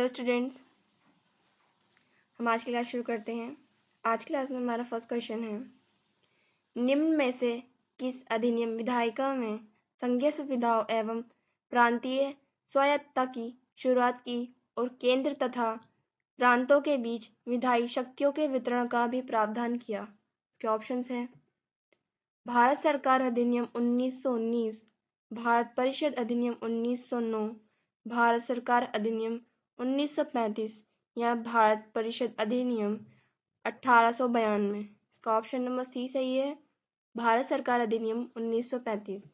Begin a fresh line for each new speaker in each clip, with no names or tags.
Hello students, हम आज की क्लास शुरू करते हैं। आज की क्लास में हमारा फर्स्ट क्वेश्चन है, निम्न में से किस अधिनियम विधायिका में संघीय सुविधाओं एवं प्रांतीय स्वायत्तता की शुरुआत की और केंद्र तथा प्रांतों के बीच विधायी शक्तियों के वितरण का भी प्रावधान किया? इसके ऑप्शंस हैं भारत सरकार अधिनियम 1919, भारत परिषद अधिनियम 1909, भारत सरकार अधिनियम 1935 या भारत परिषद अधिनियम 1892। इसका ऑप्शन नंबर सी सही है, भारत सरकार अधिनियम 1935।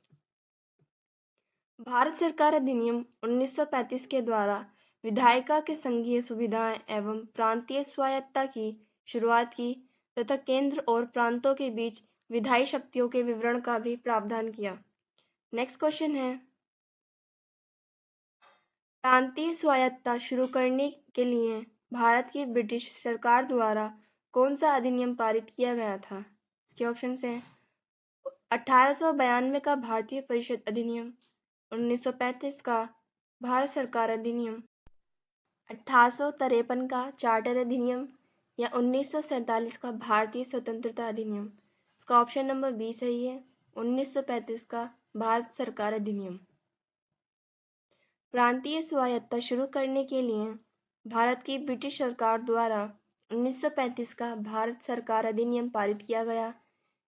भारत सरकार अधिनियम 1935 के द्वारा विधायिका के संघीय सुविधाएं एवं प्रांतीय स्वायत्तता की शुरुआत की तथा केंद्र और प्रांतों के बीच विधायी शक्तियों के विवरण का भी प्रावधान किया। नेक्स्ट क्वेश्चन है, प्रांतीय स्वायत्तता शुरू करने के लिए भारत की ब्रिटिश सरकार द्वारा कौन सा अधिनियम पारित किया गया था? इसके ऑप्शन हैं 1892 का भारतीय परिषद अधिनियम, 1935 का भारत सरकार अधिनियम, 1853 का चार्टर अधिनियम या 1947 का भारतीय स्वतंत्रता अधिनियम। इसका ऑप्शन नंबर बी सही है, 1935 का भारत सरकार अधिनियम। प्रांतीय स्वायत्तता शुरू करने के लिए भारत की ब्रिटिश सरकार द्वारा 1935 का भारत सरकार अधिनियम पारित किया गया।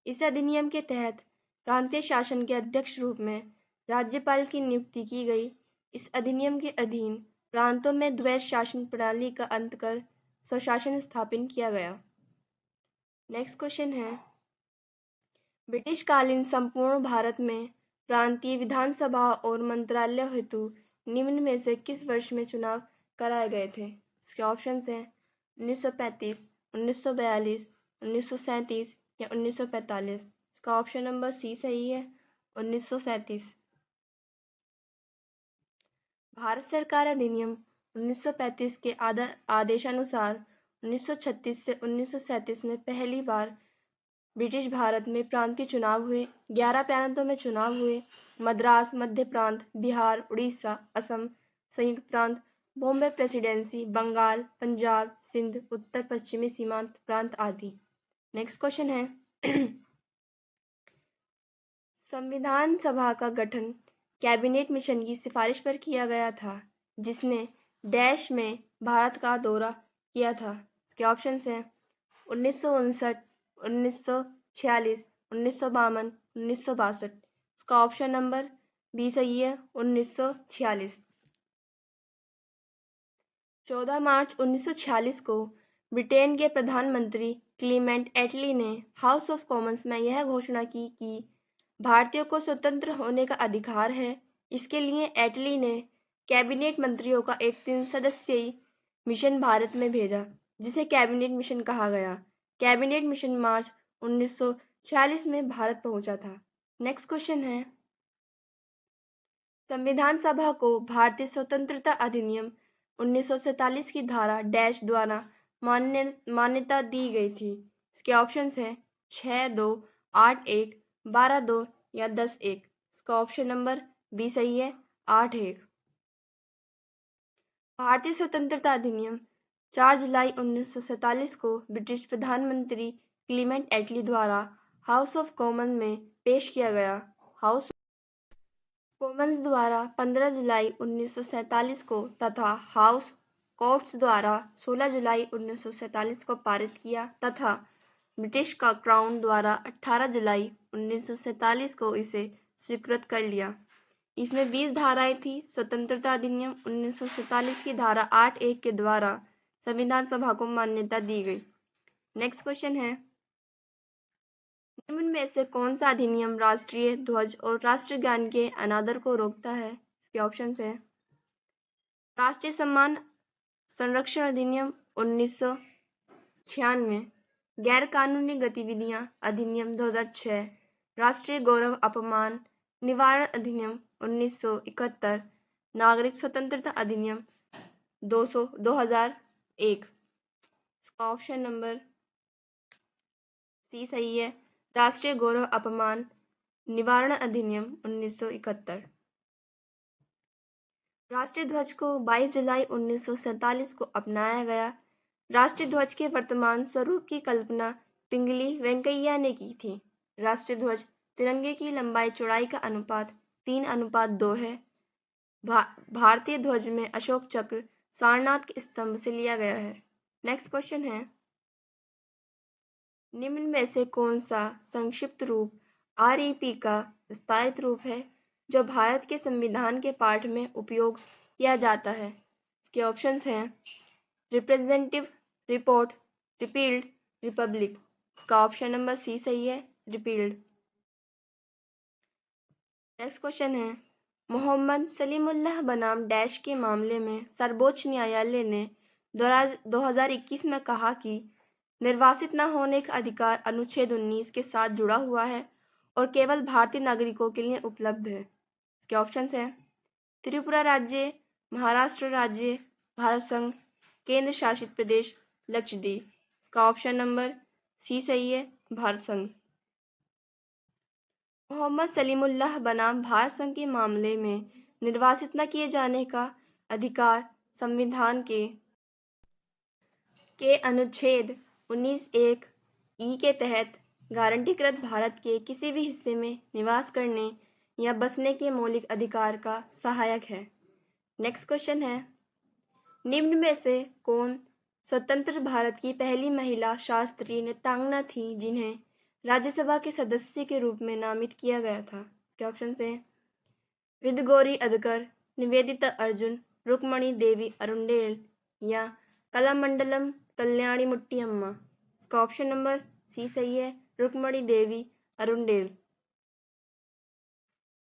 इस अधिनियम के तहत प्रांतीय शासन के अध्यक्ष रूप में राज्यपाल की नियुक्ति की गई। इस अधिनियम के अधीन प्रांतों में द्वैध शासन प्रणाली का अंत कर स्वशासन स्थापित किया गया। नेक्स्ट क्वेश्चन है, ब्रिटिश कालीन संपूर्ण भारत में प्रांतीय विधानसभा और मंत्रालय हेतु निम्न में से किस वर्ष में चुनाव कराए गए थे? इसके ऑप्शंस हैं 1935, 1942, 1937 या 1945। इसका ऑप्शन नंबर सी सही है, 1937। भारत सरकार अधिनियम 1935 के आदेशानुसार 1936 से 1937 में पहली बार ब्रिटिश भारत में प्रांतीय चुनाव हुए। 11 प्रांतों में चुनाव हुए, मद्रास, मध्य प्रांत, बिहार, उड़ीसा, असम, संयुक्त प्रांत, बॉम्बे प्रेसिडेंसी, बंगाल, पंजाब, सिंध, उत्तर पश्चिमी सीमांत प्रांत आदि। नेक्स्ट क्वेश्चन है, संविधान सभा का गठन कैबिनेट मिशन की सिफारिश पर किया गया था, जिसने डैश में भारत का दौरा किया था। इसके ऑप्शंस हैं 1959, 1946, 1952, 1962। इसका ऑप्शन नंबर बी सही है, 1946। 14 मार्च 1946 को ब्रिटेन के प्रधानमंत्री क्लीमेंट एटली ने हाउस ऑफ कॉमन्स में यह घोषणा की कि भारतीयों को स्वतंत्र होने का अधिकार है। इसके लिए एटली ने कैबिनेट मंत्रियों का एक 3 सदस्यीय मिशन भारत में भेजा, जिसे कैबिनेट मिशन कहा गया। कैबिनेट मिशन मार्च 1946 में भारत पहुंचा था। नेक्स्ट क्वेश्चन है, संविधान सभा को भारतीय स्वतंत्रता अधिनियम 1947 की धारा डैश द्वारा मान्यता दी गई थी। इसके ऑप्शंस हैं 6-2, 8-1, 12-2 या 10-1। इसका ऑप्शन नंबर बी सही है, 8-1। भारतीय स्वतंत्रता अधिनियम 4 जुलाई 1947 को ब्रिटिश प्रधानमंत्री क्लीमेंट एटली द्वारा हाउस ऑफ कॉमन में पेश किया गया। हाउस कॉमन्स द्वारा 15 जुलाई 1947 को तथा हाउस कोर्ट्स द्वारा 16 जुलाई 1947 को पारित किया तथा ब्रिटिश का क्राउन द्वारा 18 जुलाई 1947 को इसे स्वीकृत कर लिया। इसमें 20 धाराएं थी। स्वतंत्रता अधिनियम 1947 की धारा 8(1) के द्वारा संविधान सभा को मान्यता दी गई। नेक्स्ट क्वेश्चन है, निम्न में से कौन सा अधिनियम राष्ट्रीय ध्वज और राष्ट्रगान के अनादर को रोकता है? इसके ऑप्शंस हैं राष्ट्रीय सम्मान संरक्षण अधिनियम 1996, गैर कानूनी गतिविधियां अधिनियम 2006, राष्ट्रीय गौरव अपमान निवारण अधिनियम 1971, नागरिक स्वतंत्रता अधिनियम 2001। इसका ऑप्शन नंबर सी सही है, राष्ट्रीय गौरव अपमान निवारण अधिनियम 1971। राष्ट्रीय ध्वज को 22 जुलाई 1947 को अपनाया गया। राष्ट्रीय ध्वज के वर्तमान स्वरूप की कल्पना पिंगली वेंकैया ने की थी। राष्ट्रीय ध्वज तिरंगे की लंबाई चौड़ाई का अनुपात 3:2 है। भारतीय ध्वज में अशोक चक्र सारनाथ के स्तंभ से लिया गया है। नेक्स्ट क्वेश्चन है, निम्न में से कौन सा संक्षिप्त रूप REP का विस्तारित रूप है जो भारत के संविधान के पाठ में उपयोग किया जाता है? इसके ऑप्शंस हैं रिप्रेजेंटेटिव, रिपोर्ट, रिपील्ड, रिपब्लिक। इसका ऑप्शन नंबर सी सही है, रिपील्ड। नेक्स्ट क्वेश्चन है, मोहम्मद सलीमुल्लाह बनाम डैश के मामले में सर्वोच्च न्यायालय ने 2021 में कहा कि निर्वासित न होने का अधिकार अनुच्छेद 19 के साथ जुड़ा हुआ है और केवल भारतीय नागरिकों के लिए उपलब्ध है। इसके ऑप्शंस हैं त्रिपुरा राज्य, महाराष्ट्र राज्य, भारत संघ, केंद्र शासित प्रदेश, लक्षद्वीप। इसका ऑप्शन नंबर सी सही है, भारत संघ। मोहम्मद सलीमुल्लाह बनाम भारत संघ के मामले में निर्वासित न किए जाने का अधिकार संविधान के अनुच्छेद 19(1) ई के तहत गारंटीकृत भारत के किसी भी हिस्से में निवास करने या बसने के मौलिक अधिकार का सहायक है। नेक्स्ट क्वेश्चन है, निम्न में से कौन स्वतंत्र भारत की पहली महिला शास्त्रीय नृत्यांगना थी जिन्हें राज्यसभा के सदस्य के रूप में नामित किया गया था? इसके ऑप्शन हैं विदगौरी अदकर, निवेदिता अर्जुन, रुक्मणी देवी अरुंडेल या कलामंडलम कल्याणी मुट्टी अम्मा। इसका ऑप्शन नंबर सी सही है, रुक्मणी देवी अरुंडेल।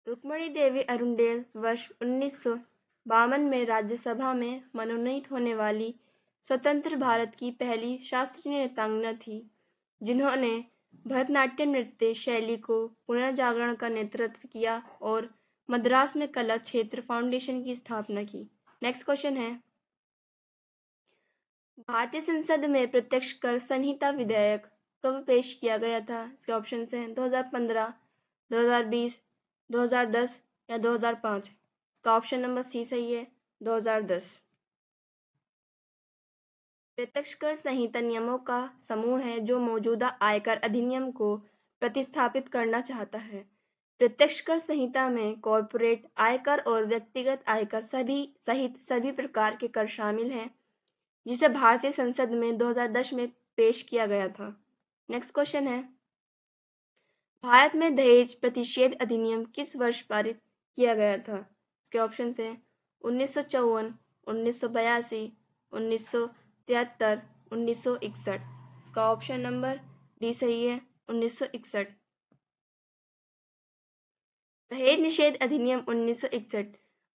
रुक्मणी देवी अरुंडेल वर्ष 1952 में राज्यसभा में मनोनीत होने वाली स्वतंत्र भारत की पहली शास्त्रीय नृत्यांगना थी जिन्होंने भरतनाट्यम नृत्य शैली को पुनर्जागरण का नेतृत्व किया और मद्रास में कला क्षेत्र फाउंडेशन की स्थापना की। नेक्स्ट क्वेश्चन है, भारतीय संसद में प्रत्यक्ष कर संहिता विधेयक कब पेश किया गया था? इसके ऑप्शन हैं 2015, 2020, 2010 या 2005। इसका ऑप्शन नंबर सी सही है, 2010। प्रत्यक्ष कर संहिता नियमों का समूह है जो मौजूदा आयकर अधिनियम को प्रतिस्थापित करना चाहता है। प्रत्यक्ष कर संहिता में कॉर्पोरेट आयकर और व्यक्तिगत आयकर सहित सभी प्रकार के कर शामिल हैं, जिसे भारतीय संसद में 2010 में पेश किया गया था। नेक्स्ट क्वेश्चन है, भारत में दहेज प्रतिषेध अधिनियम किस वर्ष पारित किया गया था? इसके ऑप्शन हैं 1954, 1982, 1973, 1961। इसका ऑप्शन नंबर डी सही है, 1961। दहेज निषेध अधिनियम 1961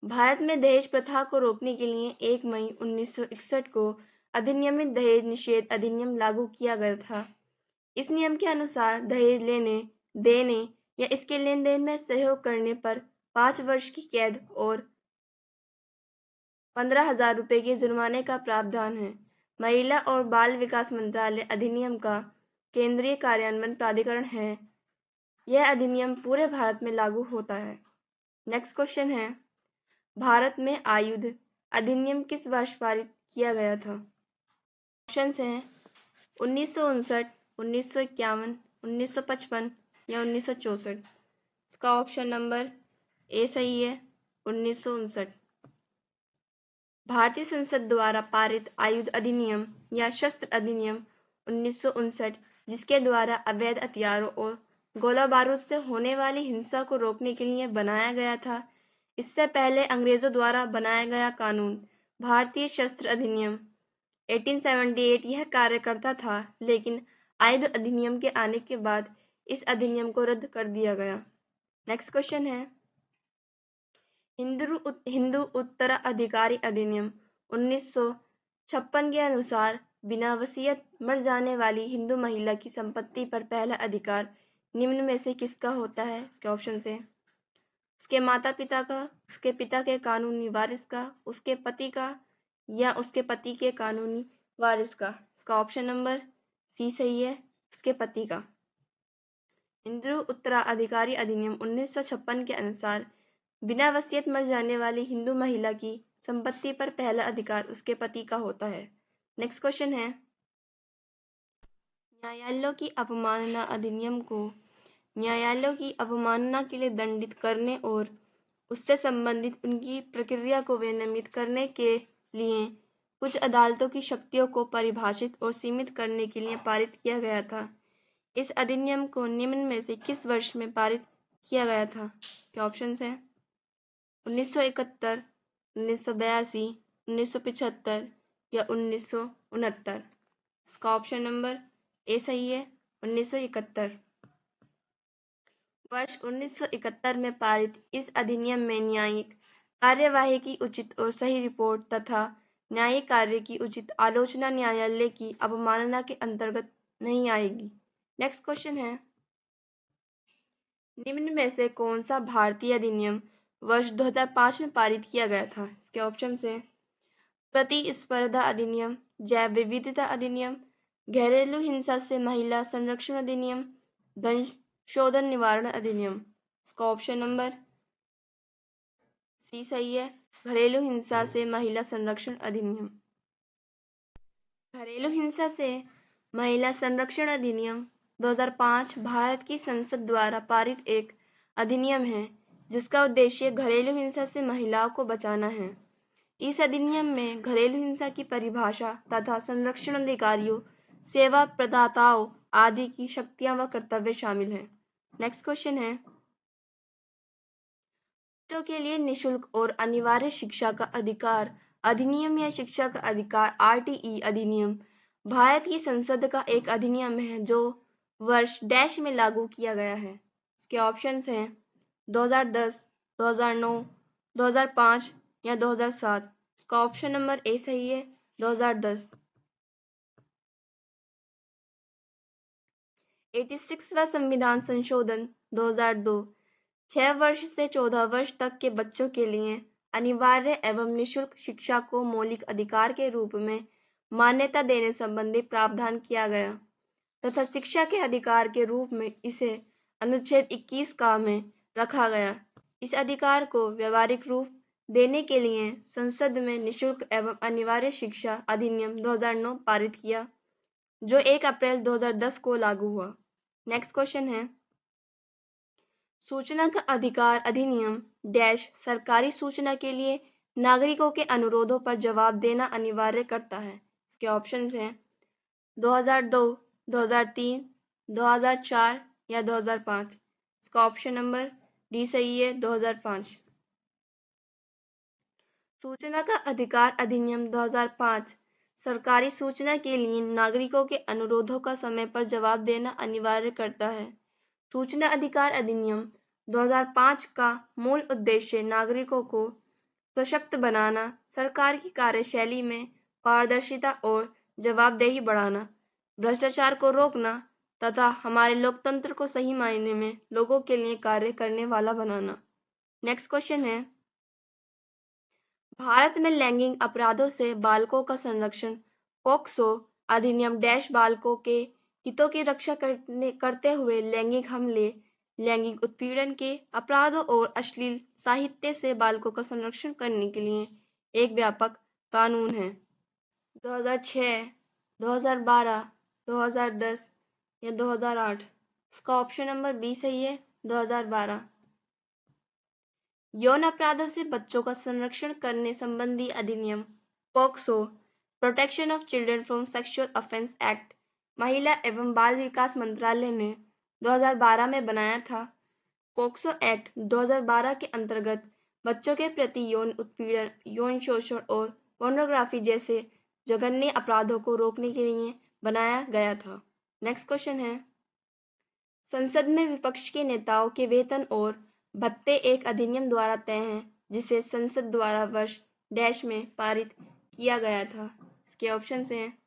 भारत में दहेज प्रथा को रोकने के लिए 1 मई 1961 को अधिनियमित दहेज निषेध अधिनियम लागू किया गया था। इस नियम के अनुसार दहेज लेने, देने या इसके लेन देन में सहयोग करने पर 5 वर्ष की कैद और 15,000 रुपये के जुर्माने का प्रावधान है। महिला और बाल विकास मंत्रालय अधिनियम का केंद्रीय कार्यान्वयन प्राधिकरण है। यह अधिनियम पूरे भारत में लागू होता है। नेक्स्ट क्वेश्चन है, भारत में आयुध अधिनियम किस वर्ष पारित किया गया था? ऑप्शंस हैं 1959, 1951, 1955 या 1964। इसका ऑप्शन नंबर ए सही है, 1959। भारतीय संसद द्वारा पारित आयुध अधिनियम या शस्त्र अधिनियम 1959, जिसके द्वारा अवैध हथियारों और गोला बारूद से होने वाली हिंसा को रोकने के लिए बनाया गया था। इससे पहले अंग्रेजों द्वारा बनाया गया कानून भारतीय शस्त्र अधिनियम 1878 यह कार्य करता था, लेकिन आयुध अधिनियम के आने के बाद इस अधिनियम को रद्द कर दिया गया। नेक्स्ट क्वेश्चन है, हिंदू उत्तराधिकारी अधिनियम 1956 के अनुसार बिना वसीयत मर जाने वाली हिंदू महिला की संपत्ति पर पहला अधिकार निम्न में से किसका होता है? इसके ऑप्शन हैं उसके माता पिता का, उसके पिता के कानूनी वारिस का, उसके पति का या उसके पति के कानूनी वारिस का। इसका ऑप्शन नंबर सी सही है, उसके पति का। हिंदू उत्तराधिकारी अधिनियम 1956 के अनुसार बिना वसीयत मर जाने वाली हिंदू महिला की संपत्ति पर पहला अधिकार उसके पति का होता है। नेक्स्ट क्वेश्चन है, न्यायालयों की अवमानना अधिनियम को न्यायालयों की अवमानना के लिए दंडित करने और उससे संबंधित उनकी प्रक्रिया को विनियमित करने के लिए कुछ अदालतों की शक्तियों को परिभाषित और सीमित करने के लिए पारित किया गया था। इस अधिनियम को निम्न में से किस वर्ष में पारित किया गया था? इसके ऑप्शंस हैं 1971, 1982, 1975 या 1969। इसका ऑप्शन नंबर ए सही है, 1971। वर्ष 1971 में पारित इस अधिनियम में न्यायिक कार्यवाही की उचित और सही रिपोर्ट तथा न्यायिक कार्य की उचित आलोचना न्यायालय की अवमानना के अंतर्गत नहीं आएगी। नेक्स्ट क्वेश्चन है, निम्न में से कौन सा भारतीय अधिनियम वर्ष 2005 में पारित किया गया था? इसके ऑप्शन है प्रतिस्पर्धा अधिनियम, जैव विविधता अधिनियम, घरेलू हिंसा से महिला संरक्षण अधिनियम, धन शोधन निवारण अधिनियम। इसका ऑप्शन नंबर सी सही है, घरेलू हिंसा से महिला संरक्षण अधिनियम। घरेलू हिंसा से महिला संरक्षण अधिनियम 2005 भारत की संसद द्वारा पारित एक अधिनियम है जिसका उद्देश्य घरेलू हिंसा से महिलाओं को बचाना है। इस अधिनियम में घरेलू हिंसा की परिभाषा तथा संरक्षण अधिकारियों, सेवा प्रदाताओं आदि की शक्तियां व कर्तव्य शामिल हैं। नेक्स्ट क्वेश्चन है, बच्चों के लिए निशुल्क और अनिवार्य शिक्षा का अधिकार अधिनियम या शिक्षा का अधिकार आरटीई अधिनियम भारत की संसद का एक अधिनियम है जो वर्ष डैश में लागू किया गया है। इसके ऑप्शंस हैं 2010, 2009, 2005 या 2007। इसका ऑप्शन नंबर ए सही है, 2010। 86वां संविधान संशोधन 2002 6 वर्ष से 14 वर्ष तक के बच्चों के लिए अनिवार्य एवं निशुल्क शिक्षा को मौलिक अधिकार के रूप में मान्यता देने संबंधी प्रावधान किया गया तथा शिक्षा के अधिकार के रूप में इसे अनुच्छेद 21 का में रखा गया। इस अधिकार को व्यवहारिक रूप देने के लिए संसद में निशुल्क एवं अनिवार्य शिक्षा अधिनियम 2009 पारित किया जो 1 अप्रैल 2010 को लागू हुआ। नेक्स्ट क्वेश्चन है, सूचना का अधिकार अधिनियम डैश सरकारी सूचना के लिए नागरिकों के अनुरोधों पर जवाब देना अनिवार्य करता है। इसके ऑप्शंस हैं 2002, 2003, 2004 या 2005। इसका ऑप्शन नंबर डी सही है, 2005। सूचना का अधिकार अधिनियम 2005 सरकारी सूचना के लिए नागरिकों के अनुरोधों का समय पर जवाब देना अनिवार्य करता है। सूचना अधिकार अधिनियम 2005 का मूल उद्देश्य नागरिकों को सशक्त बनाना, सरकार की कार्यशैली में पारदर्शिता और जवाबदेही बढ़ाना, भ्रष्टाचार को रोकना तथा हमारे लोकतंत्र को सही मायने में लोगों के लिए कार्य करने वाला बनाना। नेक्स्ट क्वेश्चन है, भारत में लैंगिक अपराधों से बालकों का संरक्षण पॉक्सो अधिनियम डैश बालकों के हितों की रक्षा करते हुए लैंगिक हमले, लैंगिक उत्पीड़न के अपराधों और अश्लील साहित्य से बालकों का संरक्षण करने के लिए एक व्यापक कानून है। 2006, 2012, 2010 या 2008। इसका ऑप्शन नंबर बी सही है, 2012। यौन अपराधों से बच्चों का संरक्षण करने संबंधी अधिनियम POCSO protection of children from sexual offence act महिला एवं बाल विकास मंत्रालय ने 2012 में बनाया था। पॉक्सो एक्ट 2012 के अंतर्गत बच्चों के प्रति यौन उत्पीड़न, यौन शोषण और पोर्नोग्राफी जैसे जघन्य अपराधों को रोकने के लिए बनाया गया था। नेक्स्ट क्वेश्चन है, संसद में विपक्ष के नेताओं के वेतन और भत्ते एक अधिनियम द्वारा तय हैं जिसे संसद द्वारा वर्ष डैश में पारित किया गया था। इसके ऑप्शन हैं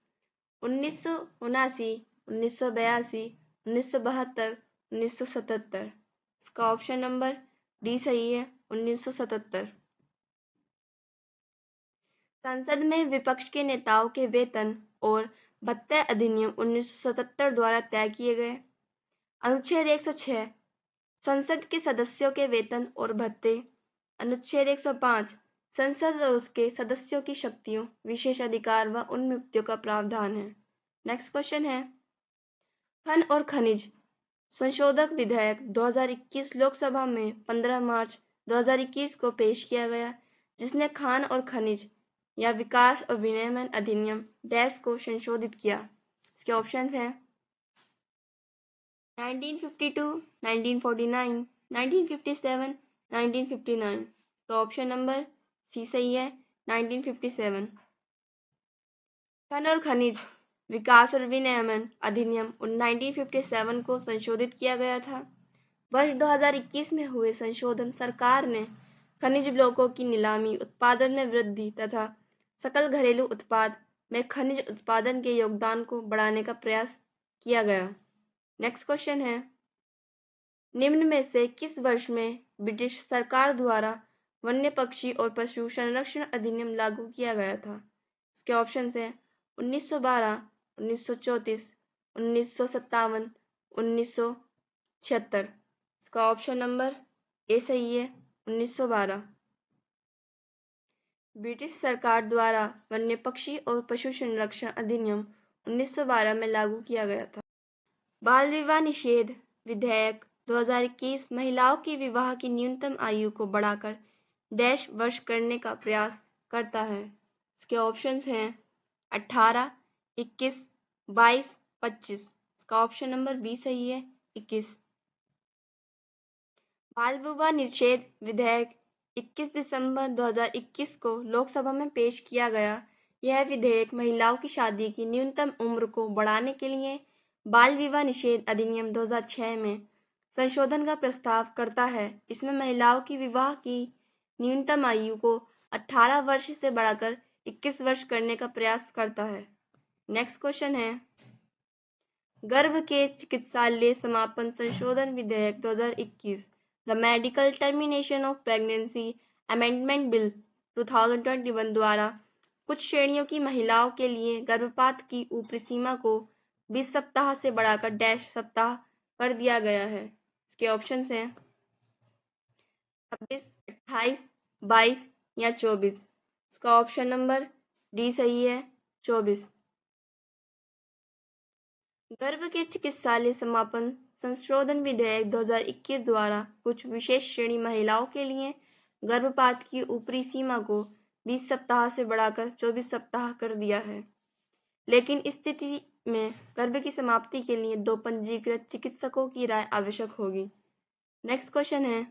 1979, 1982, 1972, 1977। इसका ऑप्शन नंबर डी सही है, 1977। संसद में विपक्ष के नेताओं के वेतन और भत्ते अधिनियम 1977 द्वारा तय किए गए। अनुच्छेद 106 संसद के सदस्यों के वेतन और भत्ते अनुच्छेद 105 संसद और उसके सदस्यों की शक्तियों, विशेष अधिकार व उन्मुक्तियों का प्रावधान है। नेक्स्ट क्वेश्चन है, खन और खनिज संशोधक विधेयक 2021 लोकसभा में 15 मार्च 2021 को पेश किया गया, जिसने खान और खनिज या विकास और विनियमन अधिनियम डैश को संशोधित किया। इसके ऑप्शंस हैं 1952, 1949, 1957, 1959। तो ऑप्शन नंबर सी सही है, 1957। खन और खनिज विकास और विनियमन अधिनियम 1957 को संशोधित किया गया था। वर्ष 2021 में हुए संशोधन सरकार ने खनिज ब्लॉकों की नीलामी, उत्पादन में वृद्धि तथा सकल घरेलू उत्पाद में खनिज उत्पादन के योगदान को बढ़ाने का प्रयास किया गया। नेक्स्ट क्वेश्चन है, निम्न में से किस वर्ष में ब्रिटिश सरकार द्वारा वन्य पक्षी और पशु संरक्षण अधिनियम लागू किया गया था? इसके ऑप्शन हैं 1912, 1934, 1957, 1976। इसका ऑप्शन नंबर ए सही है, 1912। ब्रिटिश सरकार द्वारा वन्य पक्षी और पशु संरक्षण अधिनियम 1912 में लागू किया गया था। बाल विवाह निषेध विधेयक 2021 महिलाओं की विवाह की न्यूनतम आयु को बढ़ाकर डैश वर्ष करने का प्रयास करता है। इसके ऑप्शंस हैं 18, 21, 22, 25। इसका ऑप्शन नंबर बी सही है, 21। बाल विवाह निषेध विधेयक 21 दिसंबर 2021 को लोकसभा में पेश किया गया। यह विधेयक महिलाओं की शादी की न्यूनतम उम्र को बढ़ाने के लिए बाल विवाह निषेध अधिनियम 2006 में संशोधन का प्रस्ताव करता है। इसमें महिलाओं की विवाह की न्यूनतम आयु को 18 वर्ष से बढ़ाकर 21 वर्ष करने का प्रयास करता है। नेक्स्ट क्वेश्चन है, गर्भ के चिकित्सालय समापन संशोधन विधेयक 2021 the medical termination of pregnancy amendment bill 2021 द्वारा कुछ श्रेणियों की महिलाओं के लिए गर्भपात की ऊपरी सीमा को 20 सप्ताह से बढ़ाकर डैश सप्ताह कर दिया गया है। इसके ऑप्शंस हैं 26, 28, 22 या 24। इसका ऑप्शन नंबर डी सही है, 24। गर्भ के चिकित्सालय समापन संशोधन विधेयक 2021 द्वारा कुछ विशेष श्रेणी महिलाओं के लिए गर्भपात की ऊपरी सीमा को 20 सप्ताह से बढ़ाकर 24 सप्ताह कर दिया है। लेकिन इस स्थिति में गर्भ की समाप्ति के लिए 2 पंजीकृत चिकित्सकों की राय आवश्यक होगी। नेक्स्ट क्वेश्चन है,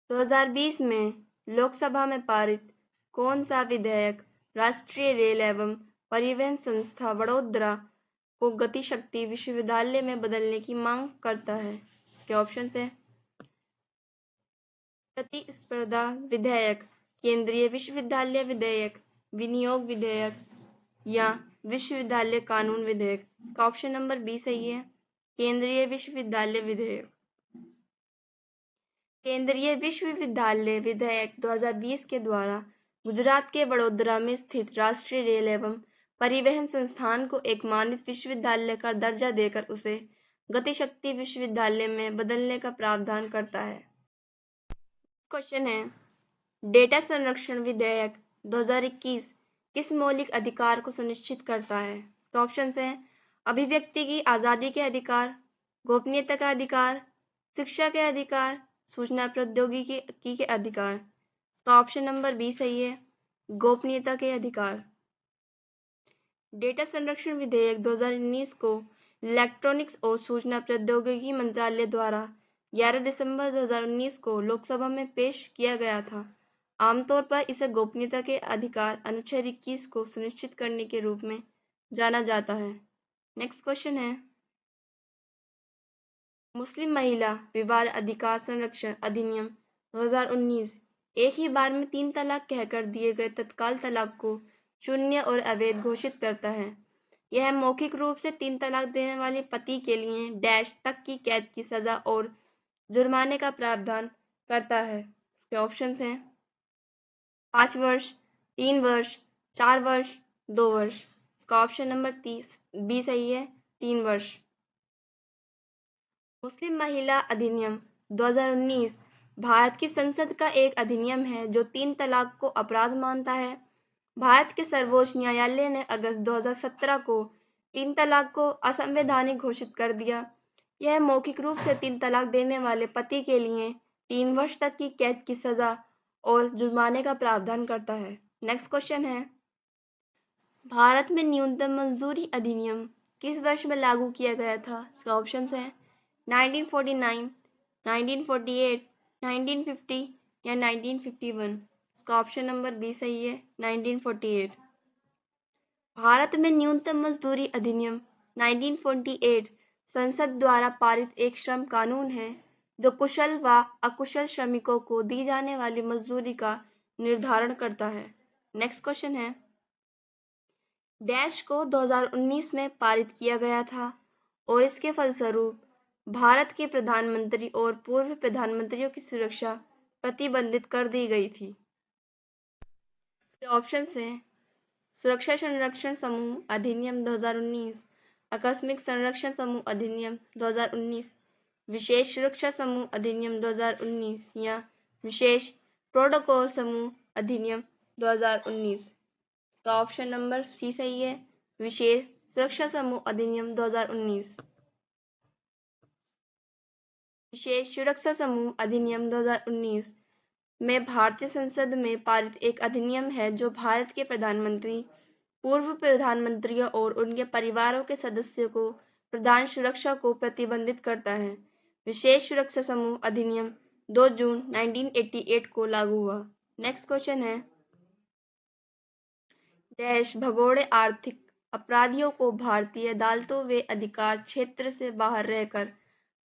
2020 में लोकसभा में पारित कौन सा विधेयक राष्ट्रीय रेल एवं परिवहन संस्था वडोदरा को गति शक्ति विश्वविद्यालय में बदलने की मांग करता है? इसके ऑप्शंस हैं प्रतिस्पर्धा विधेयक, केंद्रीय विश्वविद्यालय विधेयक, विनियोग विधेयक या विश्वविद्यालय कानून विधेयक। इसका ऑप्शन नंबर बी सही है, केंद्रीय विश्वविद्यालय विधेयक। केंद्रीय विश्वविद्यालय विधेयक 2020 के द्वारा गुजरात के वडोदरा में स्थित राष्ट्रीय रेल एवं परिवहन संस्थान को एक मानित विश्वविद्यालय का दर्जा देकर उसे गतिशक्ति विश्वविद्यालय में बदलने का प्रावधान करता है। क्वेश्चन है, डेटा संरक्षण विधेयक 2021 किस मौलिक अधिकार को सुनिश्चित करता है? इसका ऑप्शन है अभिव्यक्ति की आज़ादी के अधिकार, गोपनीयता का अधिकार, शिक्षा के अधिकार, सूचना प्रौद्योगिकी के अधिकार। इसका ऑप्शन नंबर बी सही है, गोपनीयता के अधिकार। डेटा संरक्षण विधेयक 2019 को इलेक्ट्रॉनिक्स और सूचना प्रौद्योगिकी मंत्रालय द्वारा 11 दिसंबर 2019 को लोकसभा में पेश किया गया था। आमतौर पर इसे गोपनीयता के अधिकार अनुच्छेद 21 को सुनिश्चित करने के रूप में जाना जाता है। नेक्स्ट क्वेश्चन है, मुस्लिम महिला विवाह अधिकार संरक्षण अधिनियम 2019 एक ही बार में 3 तलाक कहकर दिए गए तत्काल तलाक को शून्य और अवैध घोषित करता है। यह मौखिक रूप से 3 तलाक देने वाले पति के लिए डैश तक की कैद की सजा और जुर्माने का प्रावधान करता है। इसके ऑप्शंस हैं 5 वर्ष, 3 वर्ष, 4 वर्ष, 2 वर्ष। इसका ऑप्शन नंबर 30 बी सही है, 3 वर्ष। मुस्लिम महिला अधिनियम 2019 भारत की संसद का एक अधिनियम है जो 3 तलाक को अपराध मानता है। भारत के सर्वोच्च न्यायालय ने अगस्त 2017 को 3 तलाक को असंवैधानिक घोषित कर दिया। यह मौखिक रूप से 3 तलाक देने वाले पति के लिए 3 वर्ष तक की कैद की सजा और जुर्माने का प्रावधान करता है। नेक्स्ट क्वेश्चन है, भारत में न्यूनतम मजदूरी अधिनियम किस वर्ष में लागू किया गया था? इसका ऑप्शन है 1949, 1948, 1950 या 1951। इसका ऑप्शन नंबर बी सही है, 1948। भारत में न्यूनतम मजदूरी अधिनियम 1948 संसद द्वारा पारित एक श्रम कानून है जो कुशल व अकुशल श्रमिकों को दी जाने वाली मजदूरी का निर्धारण करता है। नेक्स्ट क्वेश्चन है, डैश को 2019 में पारित किया गया था और इसके फलस्वरूप भारत के प्रधानमंत्री और पूर्व प्रधानमंत्रियों की सुरक्षा प्रतिबंधित कर दी गई थी। इसके ऑप्शन हैं सुरक्षा संरक्षण समूह अधिनियम 2019, आकस्मिक संरक्षण समूह अधिनियम 2019, विशेष सुरक्षा समूह अधिनियम 2019 या विशेष प्रोटोकॉल समूह अधिनियम 2019। का ऑप्शन नंबर सी सही है, विशेष सुरक्षा समूह अधिनियम 2019। विशेष सुरक्षा समूह अधिनियम 2019 में भारतीय संसद में पारित एक अधिनियम है जो भारत के प्रधानमंत्री, पूर्व प्रधानमंत्रियों और उनके परिवारों के सदस्यों को प्रदान सुरक्षा को प्रतिबंधित करता है। विशेष सुरक्षा समूह अधिनियम 2 जून 1988 को लागू हुआ। नेक्स्ट क्वेश्चन है, डैश भगोड़े आर्थिक अपराधियों को भारतीय अदालतों व अधिकार क्षेत्र से बाहर रहकर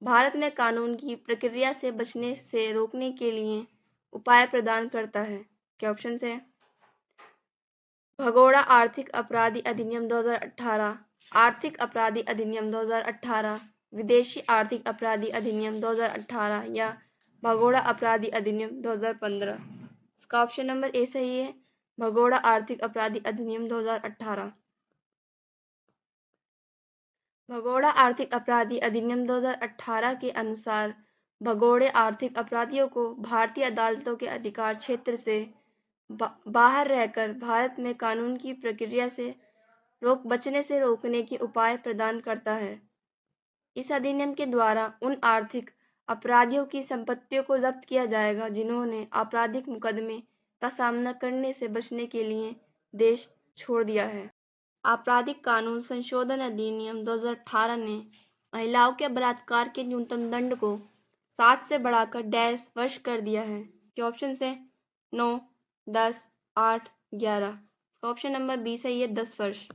भारत में कानून की प्रक्रिया से बचने से रोकने के लिए उपाय प्रदान करता है। क्या ऑप्शन है? भगोड़ा आर्थिक अपराधी अधिनियम 2018, आर्थिक अपराधी अधिनियम 2018, विदेशी आर्थिक अपराधी अधिनियम 2018 या भगोड़ा अपराधी अधिनियम 2015। इसका ऑप्शन नंबर ए सही है, भगोड़ा आर्थिक अपराधी अधिनियम 2018। भगोड़ा आर्थिक अपराधी अधिनियम 2018 के अनुसार भगोड़े आर्थिक अपराधियों को भारतीय अदालतों के अधिकार क्षेत्र से बाहर रहकर भारत में कानून की प्रक्रिया से बचने से रोकने के उपाय प्रदान करता है। इस अधिनियम के द्वारा उन आर्थिक अपराधियों की संपत्तियों को जब्त किया जाएगा जिन्होंने आपराधिक मुकदमे का सामना करने से बचने के लिए देश छोड़ दिया है। आपराधिक कानून संशोधन अधिनियम 2018 ने महिलाओं के बलात्कार के न्यूनतम दंड को 7 से बढ़ाकर डैश वर्ष कर दिया है। इसके ऑप्शन है 9, 10, 8, 11। ऑप्शन नंबर बी सही है, 10 वर्ष।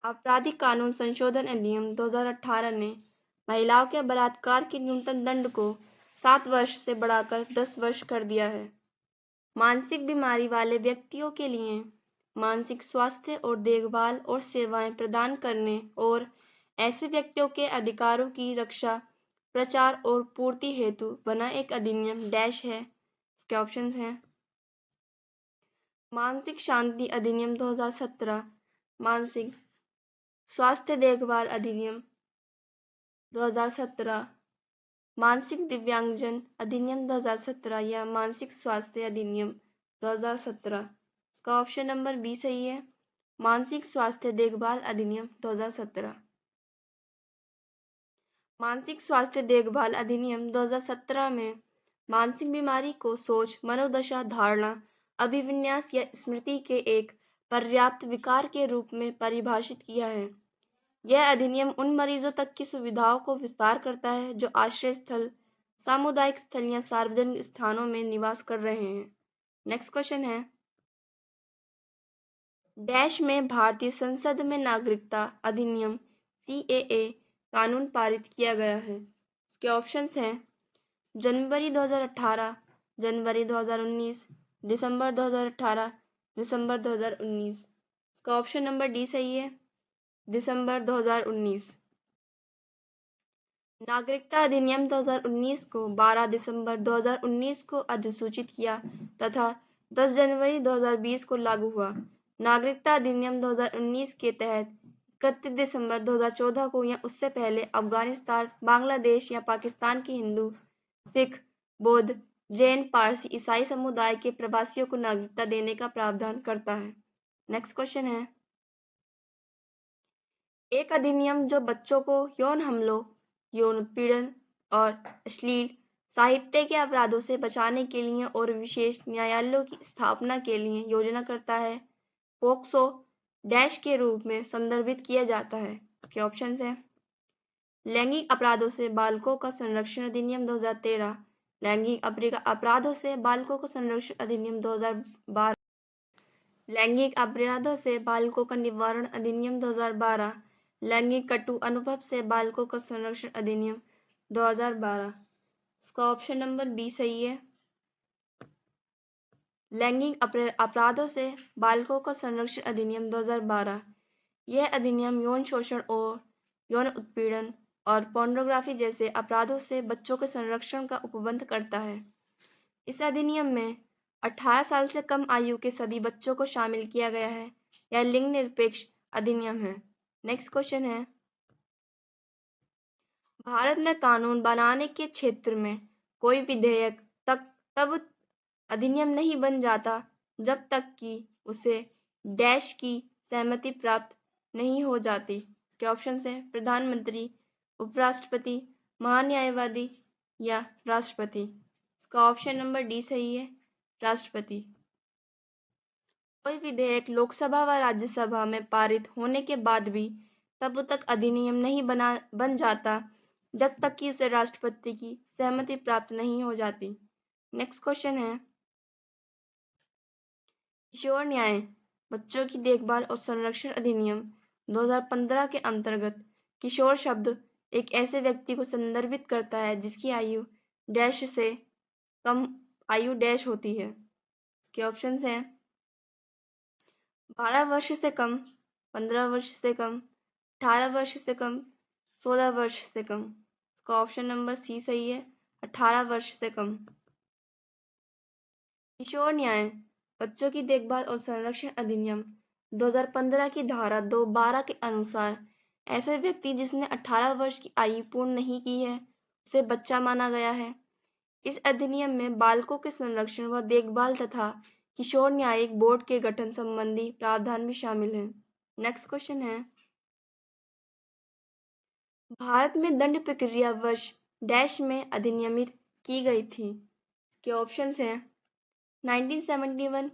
आपराधिक कानून संशोधन अधिनियम 2018 ने महिलाओं के बलात्कार के न्यूनतम दंड को 7 वर्ष से बढ़ाकर 10 वर्ष कर दिया है। मानसिक बीमारी वाले व्यक्तियों के लिए मानसिक स्वास्थ्य और देखभाल और सेवाएं प्रदान करने और ऐसे व्यक्तियों के अधिकारों की रक्षा, प्रचार और पूर्ति हेतु बना एक अधिनियम डैश है। इसके ऑप्शन हैं मानसिक शांति अधिनियम 2017, मानसिक स्वास्थ्य देखभाल अधिनियम 2017, मानसिक दिव्यांगजन अधिनियम 2017 या मानसिक स्वास्थ्य अधिनियम 2017। इसका ऑप्शन नंबर बी सही है, मानसिक स्वास्थ्य देखभाल अधिनियम 2017। मानसिक स्वास्थ्य देखभाल अधिनियम 2017 में मानसिक बीमारी को सोच, मनोदशा, धारणा, अभिविन्यास या स्मृति के एक पर्याप्त विकार के रूप में परिभाषित किया है। यह अधिनियम उन मरीजों तक की सुविधाओं को विस्तार करता है जो आश्रय स्थल, सामुदायिक स्थल या सार्वजनिक स्थानों में निवास कर रहे हैं। नेक्स्ट क्वेश्चन है, डैश में भारतीय संसद में नागरिकता अधिनियम CAA कानून पारित किया गया है। इसके ऑप्शंस हैं जनवरी 2018, जनवरी 2019, दिसंबर 2018, दिसंबर 2019। इसका ऑप्शन नंबर डी सही है, दिसंबर 2019। नागरिकता अधिनियम 2019 को 12 दिसंबर 2019 को अधिसूचित किया तथा 10 जनवरी 2020 को लागू हुआ। नागरिकता अधिनियम 2019 के तहत 31 दिसंबर 2014 को या उससे पहले अफगानिस्तान, बांग्लादेश या पाकिस्तान के हिंदू, सिख, बौद्ध, जैन, पारसी, ईसाई समुदाय के प्रवासियों को नागरिकता देने का प्रावधान करता है। नेक्स्ट क्वेश्चन है, एक अधिनियम जो बच्चों को यौन हमलों, यौन उत्पीड़न और अश्लील साहित्य के अपराधों से बचाने के लिए और विशेष न्यायालयों की स्थापना के लिए योजना करता है, पोक्सो डैश के रूप में संदर्भित किया जाता है। इसके ऑप्शंस हैं, लैंगिक अपराधों से बालकों का संरक्षण अधिनियम 2013, लैंगिक अपराधों से बालकों का संरक्षण अधिनियम 2012, लैंगिक अपराधों से बालकों का निवारण अधिनियम 2012, लैंगिक कटु अनुभव से बालकों का संरक्षण अधिनियम 2012। इसका ऑप्शन नंबर बी सही है। लैंगिक अपराधों से बालकों का संरक्षण अधिनियम 2012। यह अधिनियम यौन शोषण और यौन उत्पीड़न और पोर्नोग्राफी जैसे अपराधों से बच्चों के संरक्षण का उपबंध करता है। इस अधिनियम में 18 साल से कम आयु के सभी बच्चों को शामिल किया गया है। यह लिंग निरपेक्ष अधिनियम है। नेक्स्ट क्वेश्चन है, भारत में कानून बनाने के क्षेत्र में कोई विधेयक तब अधिनियम नहीं बन जाता जब तक कि उसे डैश की सहमति प्राप्त नहीं हो जाती। इसके ऑप्शन हैं, प्रधानमंत्री, उपराष्ट्रपति, महान्यायवादी या राष्ट्रपति। इसका ऑप्शन नंबर डी सही है, राष्ट्रपति। कोई विधेयक लोकसभा व राज्यसभा में पारित होने के बाद भी तब तक अधिनियम नहीं बन जाता जब तक कि उसे राष्ट्रपति की सहमति प्राप्त नहीं हो जाती। नेक्स्ट क्वेश्चन है, किशोर न्याय बच्चों की देखभाल और संरक्षण अधिनियम 2015 के अंतर्गत किशोर शब्द एक ऐसे व्यक्ति को संदर्भित करता है जिसकी आयु डैश से कम आयु डैश होती है। इसके ऑप्शंस हैं, 12 वर्ष से कम, 15 वर्ष से कम, 18 वर्ष से कम, 16 वर्ष से कम। इसका ऑप्शन नंबर सी सही है, 18 वर्ष से कम। किशोर न्याय बच्चों की देखभाल और संरक्षण अधिनियम 2015 की धारा 212 के अनुसार ऐसे व्यक्ति जिसने 18 वर्ष की आयु पूर्ण नहीं की है उसे बच्चा माना गया है। इस अधिनियम में बालकों के संरक्षण व देखभाल तथा किशोर न्यायिक बोर्ड के गठन संबंधी प्रावधान भी शामिल हैं। नेक्स्ट क्वेश्चन है, भारत में दंड प्रक्रिया वर्ष डैश में अधिनियमित की गई थी। इसके ऑप्शंस हैं, 1971,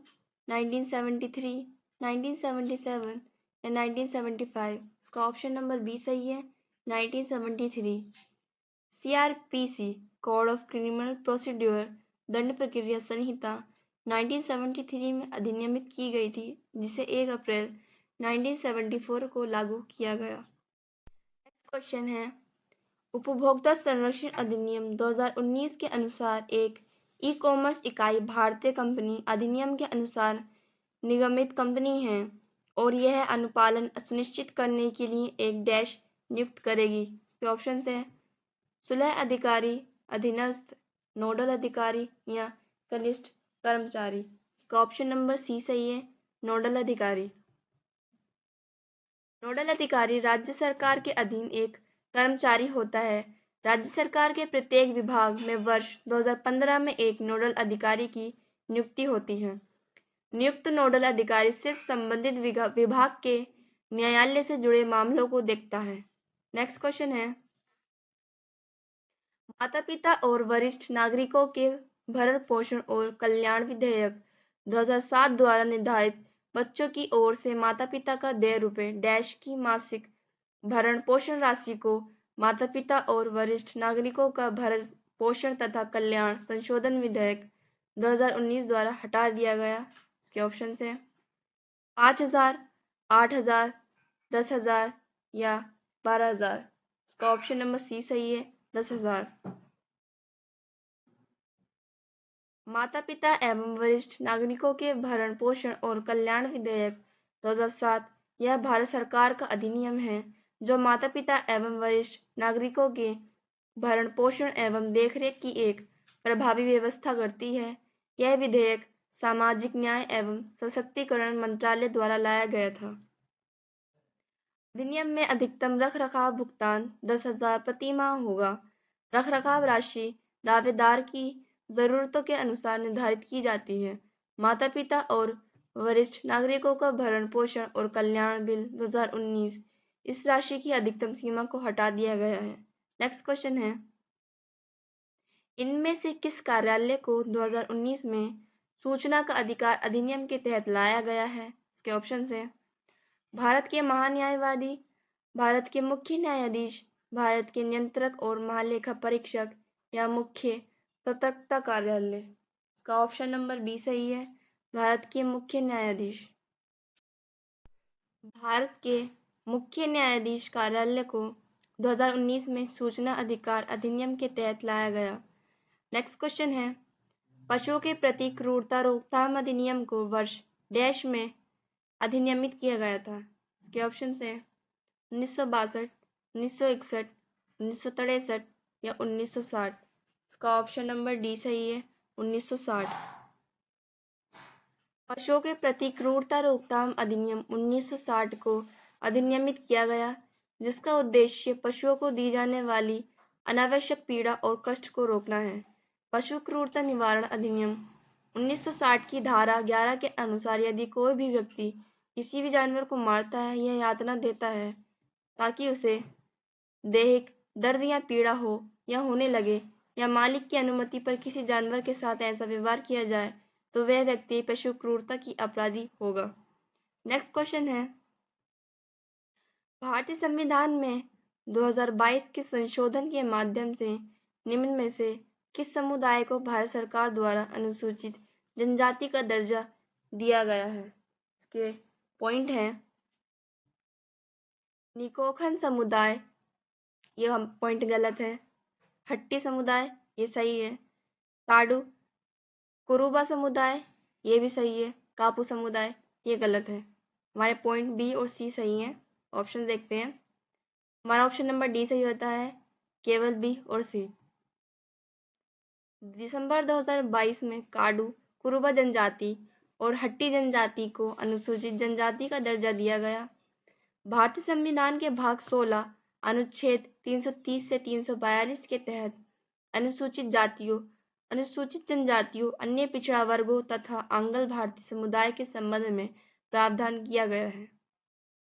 1973, 1977 या 1975। इसका ऑप्शन नंबर बी सही है, 1973। CrPC code of criminal procedure दंड प्रक्रिया संहिता 1973 में अधिनियमित की गई थी जिसे 1 अप्रैल 1974 को लागू किया गया। नेक्स्ट क्वेश्चन है, उपभोक्ता संरक्षण अधिनियम 2019 के अनुसार एक ई कॉमर्स इकाई भारतीय कंपनी अधिनियम के अनुसार निगमित कंपनी है और यह अनुपालन सुनिश्चित करने के लिए एक डैश नियुक्त करेगी। इसके ऑप्शन हैं, सुलह अधिकारी, अधीनस्थ, नोडल अधिकारी या कनिष्ठ कर्मचारी। इसका ऑप्शन नंबर सी सही है, नोडल अधिकारी। नोडल अधिकारी राज्य सरकार के अधीन एक कर्मचारी होता है। राज्य सरकार के प्रत्येक विभाग में वर्ष 2015 में एक नोडल अधिकारी की नियुक्ति होती है। नियुक्त नोडल अधिकारी सिर्फ संबंधित विभाग के न्यायालय से जुड़े मामलों को देखता है। नेक्स्ट क्वेश्चन है, माता पिता और वरिष्ठ नागरिकों के भरण पोषण और कल्याण विधेयक 2007 द्वारा निर्धारित बच्चों की ओर से माता पिता का देय रुपये डैश की मासिक भरण पोषण राशि को माता पिता और वरिष्ठ नागरिकों का भरण पोषण तथा कल्याण संशोधन विधेयक 2019 द्वारा हटा दिया गया। इसके ऑप्शन हैं, 5,000, 8,000, 10,000 या 12,000। इसका ऑप्शन नंबर सी सही है, 10,000। माता पिता एवं वरिष्ठ नागरिकों के भरण पोषण और कल्याण विधेयक 2007 यह भारत सरकार का अधिनियम है जो माता पिता एवं वरिष्ठ नागरिकों के भरण पोषण एवं देखरेख की एक प्रभावी व्यवस्था करती है। यह विधेयक सामाजिक न्याय एवं सशक्तिकरण मंत्रालय द्वारा लाया गया था। अधिनियम में अधिकतम रखरखाव भुगतान 10,000 प्रति माह होगा। रखरखाव राशि दावेदार की जरूरतों के अनुसार निर्धारित की जाती है। माता पिता और वरिष्ठ नागरिकों का भरण पोषण और कल्याण बिल 2019 इस राशि की अधिकतम सीमा को हटा दिया गया है। नेक्स्ट क्वेश्चन है, इनमें से किस कार्यालय को 2019 में सूचना का अधिकार अधिनियम के तहत लाया गया है? इसके ऑप्शन है, भारत के महान्यायवादी, भारत के मुख्य न्यायाधीश, भारत के नियंत्रक और महालेखा परीक्षक या मुख्य सतर्कता कार्यालय। इसका ऑप्शन नंबर बी सही है, भारत के मुख्य न्यायाधीश। भारत के मुख्य न्यायाधीश कार्यालय को 2019 में सूचना अधिकार अधिनियम के तहत लाया गया। नेक्स्ट क्वेश्चन है, पशुओं के प्रति क्रूरता रोकथाम अधिनियम को वर्ष डैश में अधिनियमित किया गया था? इसके ऑप्शन है 1962, 1961, 1963 या 1960। इसका ऑप्शन नंबर डी सही है, 1960। पशुओं के प्रति क्रूरता रोकथाम अधिनियम 1960 को अधिनियमित किया गया, जिसका उद्देश्य पशुओं को दी जाने वाली अनावश्यक पीड़ा और कष्ट को रोकना है। पशु क्रूरता निवारण अधिनियम 1960 की धारा 11 के अनुसार यदि कोई भी व्यक्ति किसी भी जानवर को मारता है या यातना देता है ताकि उसे दैहिक दर्द या पीड़ा हो या होने लगे, या मालिक की अनुमति पर किसी जानवर के साथ ऐसा व्यवहार किया जाए, तो वह व्यक्ति पशु क्रूरता की अपराधी होगा। नेक्स्ट क्वेश्चन है, भारतीय संविधान में 2022 के संशोधन के माध्यम से निम्न में से किस समुदाय को भारत सरकार द्वारा अनुसूचित जनजाति का दर्जा दिया गया है? इसके पॉइंट है, निकोखन समुदाय, ये हम पॉइंट गलत है। हट्टी समुदाय, ये सही है। ताडू कुरुबा समुदाय, ये भी सही है। कापू समुदाय, ये गलत है। हमारे पॉइंट बी और सी सही है। ऑप्शन देखते हैं, हमारा ऑप्शन नंबर डी सही होता है, केवल बी और सी। दिसंबर 2022 में काडू कुरुबा जनजाति और हट्टी जनजाति को अनुसूचित जनजाति का दर्जा दिया गया। भारतीय संविधान के भाग 16 अनुच्छेद 330 से 342 के तहत अनुसूचित जातियों, अनुसूचित जनजातियों, अन्य पिछड़ा वर्गों तथा आंग्ल भारतीय समुदाय के संबंध में प्रावधान किया गया है।